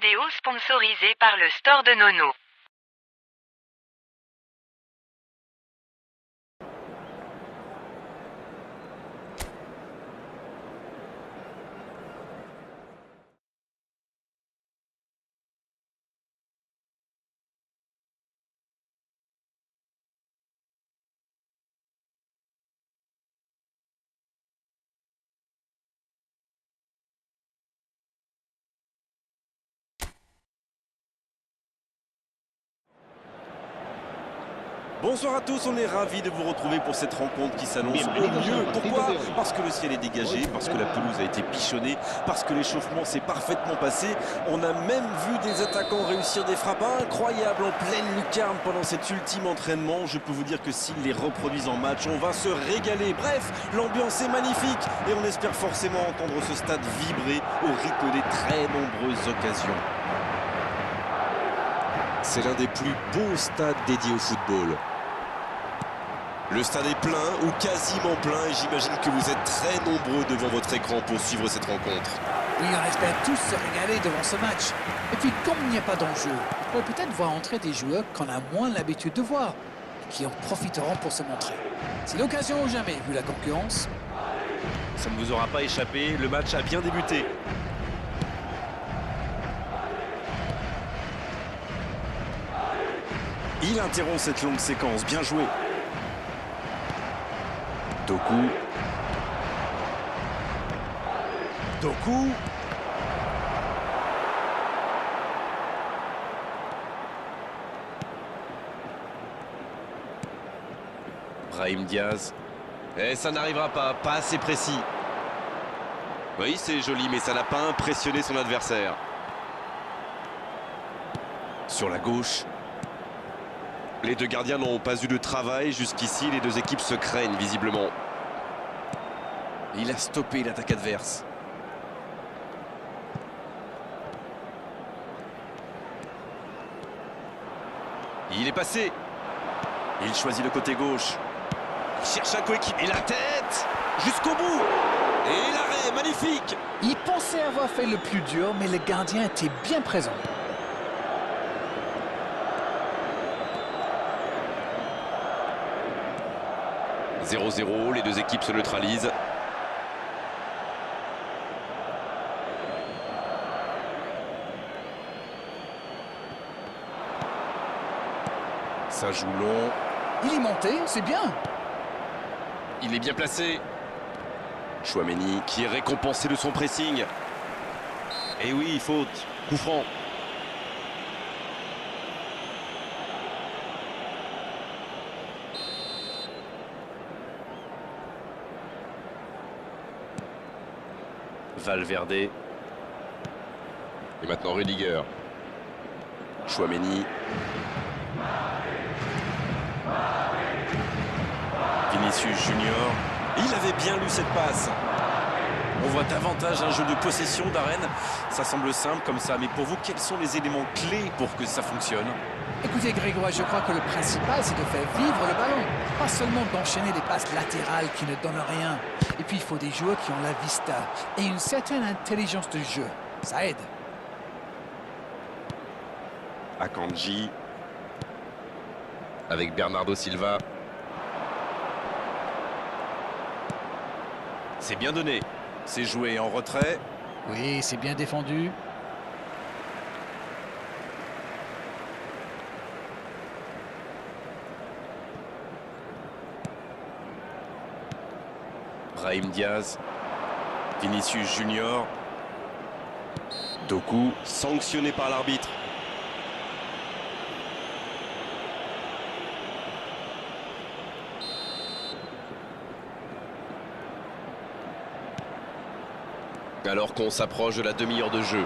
vidéo sponsorisée par le store de Nono. Bonsoir à tous, on est ravis de vous retrouver pour cette rencontre qui s'annonce au mieux. Pourquoi? Parce que le ciel est dégagé, parce que la pelouse a été bichonnée, parce que l'échauffement s'est parfaitement passé. On a même vu des attaquants réussir des frappes incroyables en pleine lucarne pendant cet ultime entraînement. Je peux vous dire que s'ils les reproduisent en match, on va se régaler. Bref, l'ambiance est magnifique et on espère forcément entendre ce stade vibrer au rythme des très nombreuses occasions. C'est l'un des plus beaux stades dédiés au football. Le stade est plein ou quasiment plein et j'imagine que vous êtes très nombreux devant votre écran pour suivre cette rencontre. Oui, on espère tous se régaler devant ce match. Et puis, comme il n'y a pas d'enjeu, on peut peut-être voir entrer des joueurs qu'on a moins l'habitude de voir et qui en profiteront pour se montrer. C'est l'occasion ou jamais, vu la concurrence. Ça ne vous aura pas échappé, le match a bien débuté. Il interrompt cette longue séquence, bien joué. Doku. Brahim Diaz. Et ça n'arrivera pas assez précis. Oui, c'est joli, mais ça n'a pas impressionné son adversaire. Sur la gauche. Les deux gardiens n'ont pas eu de travail jusqu'ici, les deux équipes se craignent visiblement. Il a stoppé l'attaque adverse. Il est passé. Il choisit le côté gauche. Il cherche un coéquipier. Et la tête jusqu'au bout. Et l'arrêt, magnifique. Il pensait avoir fait le plus dur, mais le gardien était bien présent. 0-0, les deux équipes se neutralisent. Ça joue long. Il est monté, c'est bien. Il est bien placé. Chouameni qui est récompensé de son pressing. Et oui, faute. Coup franc. Valverde. Et maintenant Rudiger. Chouameni. Vinicius Junior. Il avait bien lu cette passe. On voit davantage un jeu de possession d'Arène. Ça semble simple comme ça, mais pour vous, quels sont les éléments clés pour que ça fonctionne? Écoutez Grégoire, je crois que le principal c'est de faire vivre le ballon, pas seulement d'enchaîner des passes latérales qui ne donnent rien. Et puis il faut des joueurs qui ont la vista et une certaine intelligence de jeu, ça aide. Akanji avec Bernardo Silva. C'est bien donné. C'est joué en retrait. Oui, c'est bien défendu. Brahim Diaz. Vinicius Junior. Doku, sanctionné par l'arbitre. Alors qu'on s'approche de la demi-heure de jeu.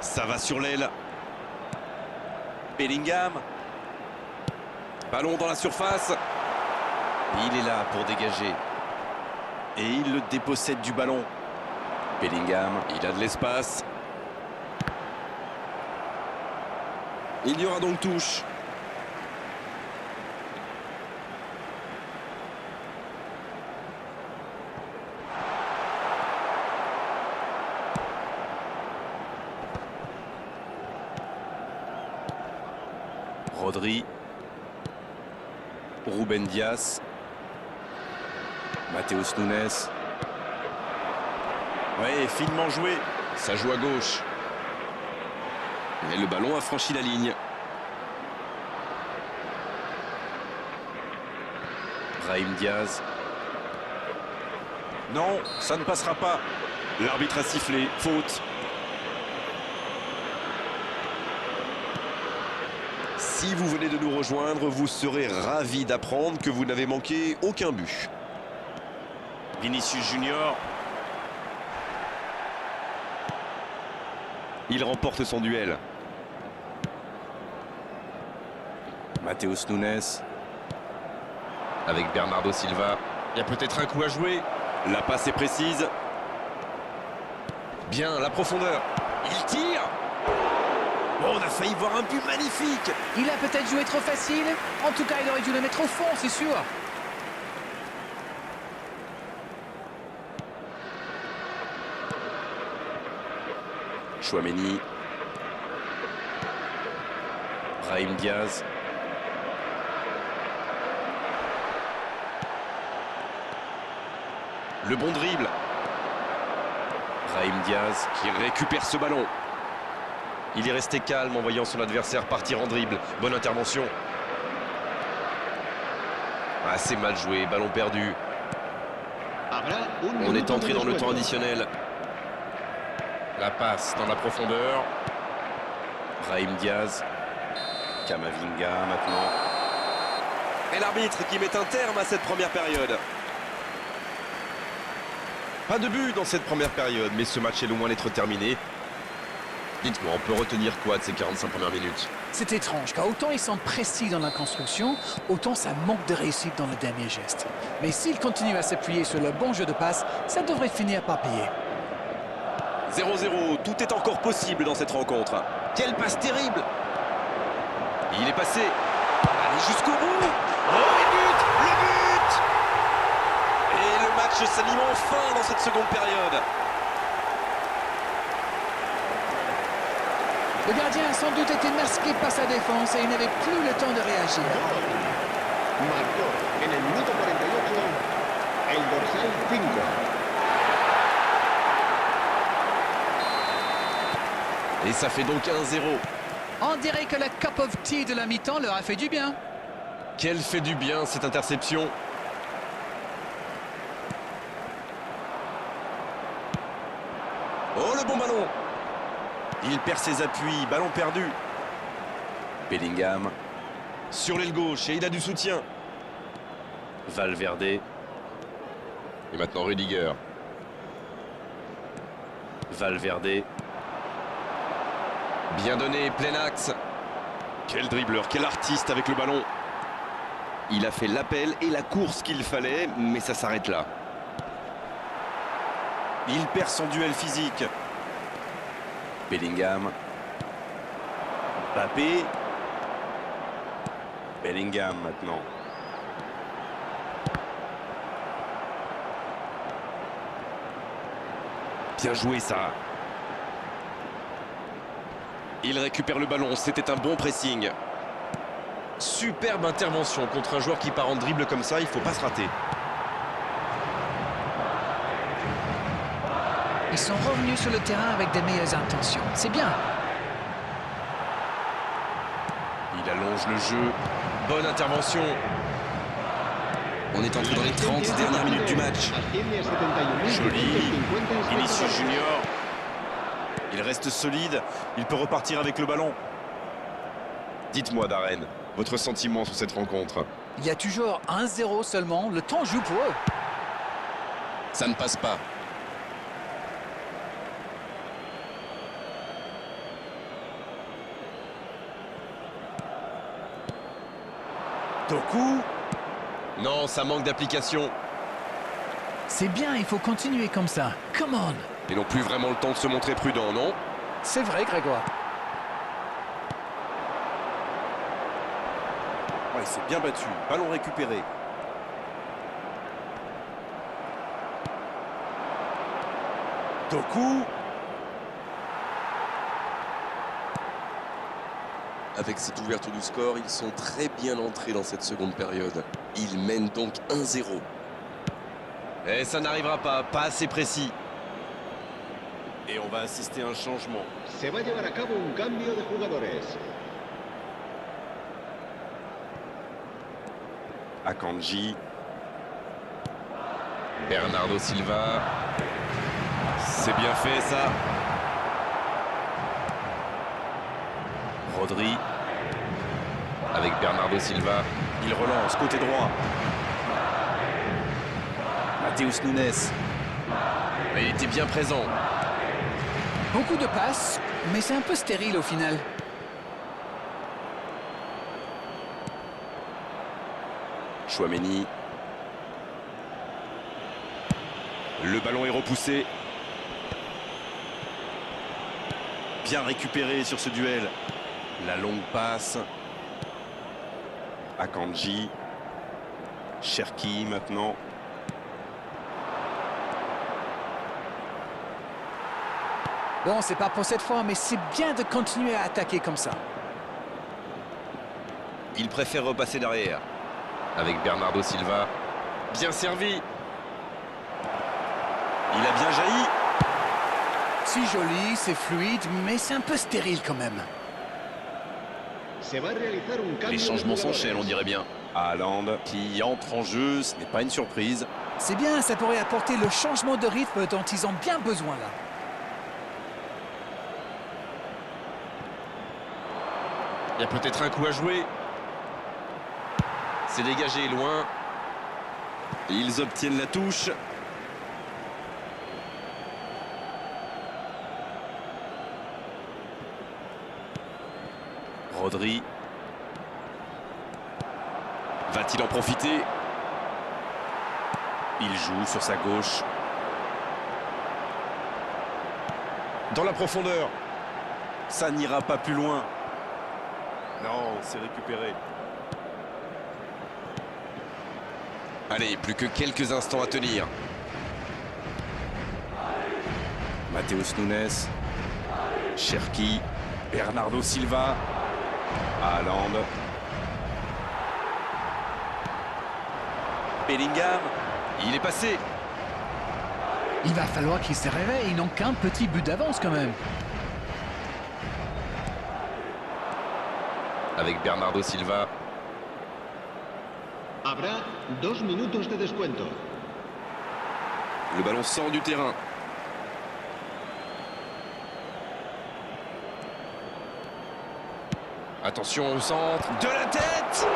Ça va sur l'aile. Bellingham. Ballon dans la surface. Il est là pour dégager. Et il le dépossède du ballon. Bellingham, il a de l'espace. Il y aura donc touche. Rodri. Ruben Dias. Matheus Nunes. Ouais, finement joué. Ça joue à gauche. Et le ballon a franchi la ligne. Brahim Diaz. Non, ça ne passera pas. L'arbitre a sifflé. Faute. Si vous venez de nous rejoindre, vous serez ravis d'apprendre que vous n'avez manqué aucun but. Vinicius Junior. Il remporte son duel. Matheus Nunes. Avec Bernardo Silva. Il y a peut-être un coup à jouer. La passe est précise. Bien, la profondeur. Il tire. Oh, on a failli voir un but magnifique. Il a peut-être joué trop facile. En tout cas, il aurait dû le mettre au fond, c'est sûr. Chouameni. Brahim Diaz. Le bon dribble. Brahim Diaz qui récupère ce ballon. Il est resté calme en voyant son adversaire partir en dribble. Bonne intervention. Assez mal joué, ballon perdu. On est entré dans le temps additionnel. La passe dans la profondeur. Brahim Diaz. Camavinga maintenant. Et l'arbitre qui met un terme à cette première période. Pas de but dans cette première période, mais ce match est loin d'être terminé. Dites-moi, on peut retenir quoi de ces 45 premières minutes? C'est étrange, car autant ils sont précis dans la construction, autant ça manque de réussite dans le dernier geste. Mais s'ils continuent à s'appuyer sur le bon jeu de passe, ça devrait finir par payer. 0-0, tout est encore possible dans cette rencontre. Quelle passe terrible! Il est passé. Allez jusqu'au bout. Oh, le but! Le but! Et le match s'anime enfin dans cette seconde période. Le gardien a sans doute été masqué par sa défense et il n'avait plus le temps de réagir. Marcó en el minuto 48 el dorsal 5. Et ça fait donc 1-0. On dirait que la cup of tea de la mi-temps leur a fait du bien. Quelle fait du bien cette interception. Oh, le bon ballon. Il perd ses appuis, ballon perdu. Bellingham sur l'aile gauche et il a du soutien. Valverde. Et maintenant Rudiger. Valverde. Bien donné, plein axe. Quel dribbleur, quel artiste avec le ballon. Il a fait l'appel et la course qu'il fallait, mais ça s'arrête là. Il perd son duel physique. Bellingham. Mbappé. Bellingham maintenant. Bien joué ça. Il récupère le ballon, c'était un bon pressing. Superbe intervention contre un joueur qui part en dribble comme ça, il ne faut pas se rater. Ils sont revenus sur le terrain avec des meilleures intentions. C'est bien. Il allonge le jeu. Bonne intervention. On est entré dans les 30 dernières minutes du match. Joli. Vinicius Junior. Il reste solide. Il peut repartir avec le ballon. Dites-moi, Darren, votre sentiment sur cette rencontre? Il y a toujours 1-0 seulement. Le temps joue pour eux. Ça ne passe pas. Doku. Non, ça manque d'application. C'est bien, il faut continuer comme ça. Come on. Ils n'ont plus vraiment le temps de se montrer prudents, non? C'est vrai, Grégoire. Ouais, c'est bien battu. Ballon récupéré. Doku. Avec cette ouverture du score, ils sont très bien entrés dans cette seconde période. Ils mènent donc 1-0. Et ça n'arrivera pas assez précis. Et on va assister à un changement. Se va a llevar a cabo un cambio de jugadores. Akanji. Bernardo Silva. C'est bien fait ça. Rodri. Avec Bernardo Silva. Il relance côté droit. Matheus Nunes. Mais il était bien présent. Beaucoup de passes, mais c'est un peu stérile au final. Chouameni. Le ballon est repoussé. Bien récupéré sur ce duel. La longue passe. Akanji. Cherki maintenant. Bon, c'est pas pour cette fois, mais c'est bien de continuer à attaquer comme ça. Il préfère repasser derrière. Avec Bernardo Silva. Bien servi. Il a bien jailli. C'est joli, c'est fluide, mais c'est un peu stérile quand même. Se va a realizar un cambio Les de changements jugadores. s'enchaînent, on dirait bien. Haaland qui entre en jeu, ce n'est pas une surprise. C'est bien, ça pourrait apporter le changement de rythme dont ils ont bien besoin là. Il y a peut-être un coup à jouer. C'est dégagé loin. Ils obtiennent la touche. Rodri. Va-t-il en profiter? Il joue sur sa gauche. Dans la profondeur. Ça n'ira pas plus loin. Non, c'est récupéré. Allez, plus que quelques instants à tenir. Matheus Nunes. Cherki. Bernardo Silva. Haaland. Bellingham. Il est passé. Il va falloir qu'ils se réveillent, ils n'ont qu'un petit but d'avance quand même. Avec Bernardo Silva. Habrá 2 minutos de descuento. Le ballon sort du terrain. Attention au centre. De la tête.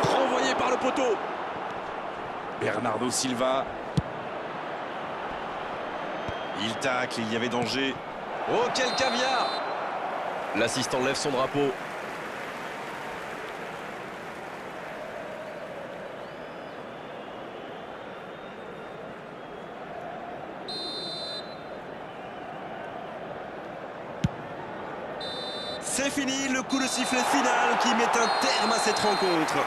Renvoyé par le poteau. Bernardo Silva. Il tacle, il y avait danger. Oh, quel caviar! L'assistant lève son drapeau. C'est fini, le coup de sifflet final qui met un terme à cette rencontre.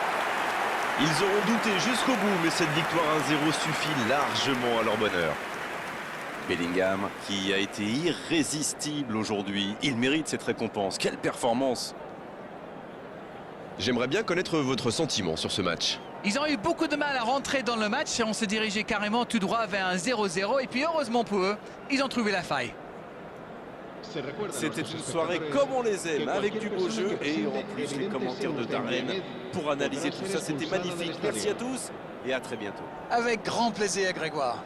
Ils auront douté jusqu'au bout, mais cette victoire 1-0 suffit largement à leur bonheur. Bellingham, qui a été irrésistible aujourd'hui. Il mérite cette récompense. Quelle performance! J'aimerais bien connaître votre sentiment sur ce match. Ils ont eu beaucoup de mal à rentrer dans le match et on se dirigeait carrément tout droit vers un 0-0. Et puis heureusement pour eux, ils ont trouvé la faille. C'était une soirée comme on les aime, avec du beau jeu et en plus les commentaires de Darren pour analyser tout ça. C'était magnifique. Merci à tous et à très bientôt. Avec grand plaisir, Grégoire.